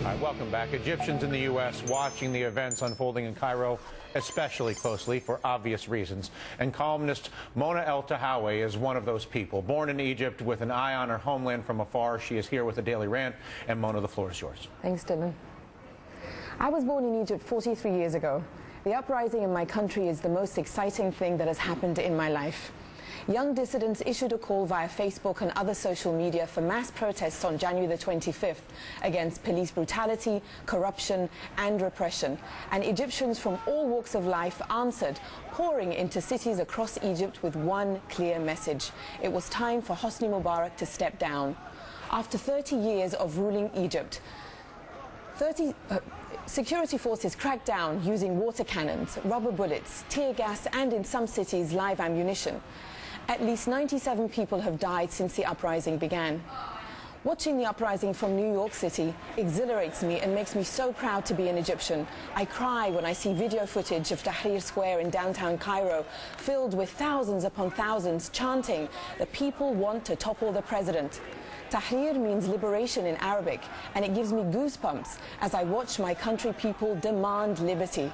All right, welcome back. Egyptians in the U.S. watching the events unfolding in Cairo especially closely for obvious reasons. And columnist Mona Eltahawy is one of those people. Born in Egypt with an eye on her homeland from afar, she is here with a Daily Rant. And Mona, the floor is yours. Thanks, Dylan. I was born in Egypt 43 years ago. The uprising in my country is the most exciting thing that has happened in my life. Young dissidents issued a call via Facebook and other social media for mass protests on January the 25th against police brutality, corruption and repression. And Egyptians from all walks of life answered, pouring into cities across Egypt with one clear message. It was time for Hosni Mubarak to step down. After 30 years of ruling Egypt, security forces cracked down using water cannons, rubber bullets, tear gas and, in some cities, live ammunition. At least 97 people have died since the uprising began. Watching the uprising from New York City exhilarates me and makes me so proud to be an Egyptian. I cry when I see video footage of Tahrir Square in downtown Cairo, filled with thousands upon thousands chanting, "The people want to topple the president." Tahrir means liberation in Arabic, and it gives me goosebumps as I watch my country people demand liberty.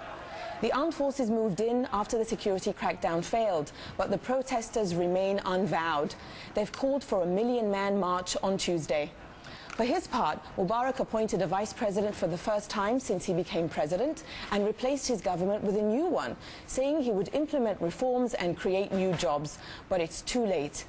The armed forces moved in after the security crackdown failed, but the protesters remain unvowed. They've called for a million-man march on Tuesday. For his part, Mubarak appointed a vice president for the first time since he became president and replaced his government with a new one, saying he would implement reforms and create new jobs. But it's too late.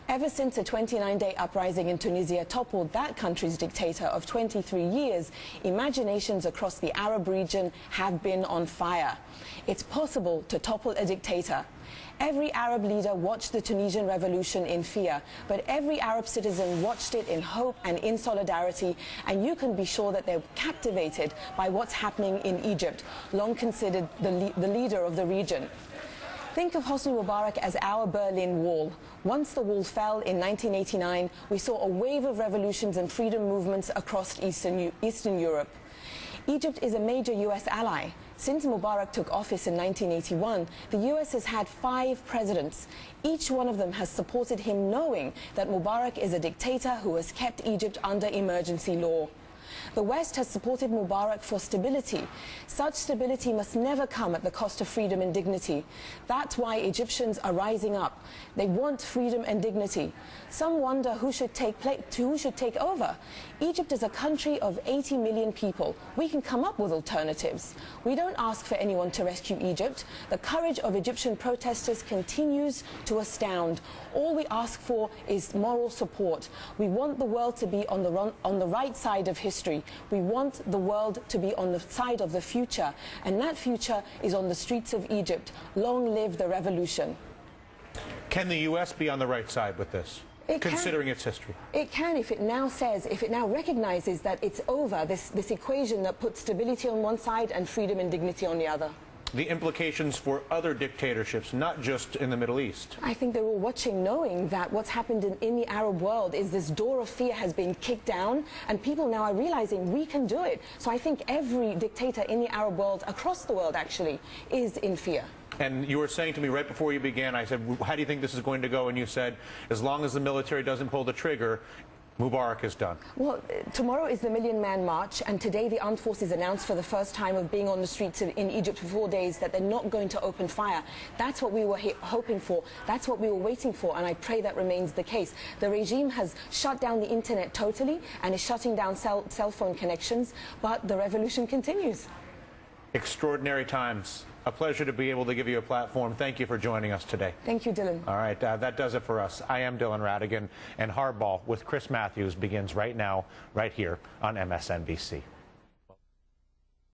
Ever since a 29-day uprising in Tunisia toppled that country's dictator of 23 years, imaginations across the Arab region have been on fire. It's possible to topple a dictator. Every Arab leader watched the Tunisian revolution in fear, but every Arab citizen watched it in hope and in solidarity, and you can be sure that they're captivated by what's happening in Egypt, long considered the leader of the region. Think of Hosni Mubarak as our Berlin Wall. Once the wall fell in 1989, we saw a wave of revolutions and freedom movements across Eastern Europe. Egypt is a major U.S. ally. Since Mubarak took office in 1981, the U.S. has had 5 presidents. Each one of them has supported him, knowing that Mubarak is a dictator who has kept Egypt under emergency law. The West has supported Mubarak for stability. Such stability must never come at the cost of freedom and dignity. That's why Egyptians are rising up. They want freedom and dignity. Some wonder who should take over. Egypt is a country of 80 million people. We can come up with alternatives. We don't ask for anyone to rescue Egypt. The courage of Egyptian protesters continues to astound. All we ask for is moral support. We want the world to be on the right side of history. We want the world to be on the side of the future, and that future is on the streets of Egypt. Long live the revolution. Can the U.S. be on the right side with this, considering its history? It can, if it now recognizes that it's over, this equation that puts stability on one side and freedom and dignity on the other. The implications for other dictatorships, not just in the Middle East. I think they're all watching, knowing that what's happened in the Arab world is this door of fear has been kicked down, and people now are realizing we can do it. So I think every dictator in the Arab world, across the world actually, is in fear. And you were saying to me right before you began, I said, how do you think this is going to go? And you said, as long as the military doesn't pull the trigger, Mubarak is done. Well, tomorrow is the Million-Man March, and today the armed forces announced for the first time of being on the streets in Egypt for 4 days that they're not going to open fire. That's what we were hoping for. That's what we were waiting for, and I pray that remains the case. The regime has shut down the internet totally and is shutting down cell phone connections, but the revolution continues. Extraordinary times. A pleasure to be able to give you a platform. Thank you for joining us today. Thank you, Dylan. All right, that does it for us. I am Dylan Radigan, and Hardball with Chris Matthews begins right now, right here on MSNBC.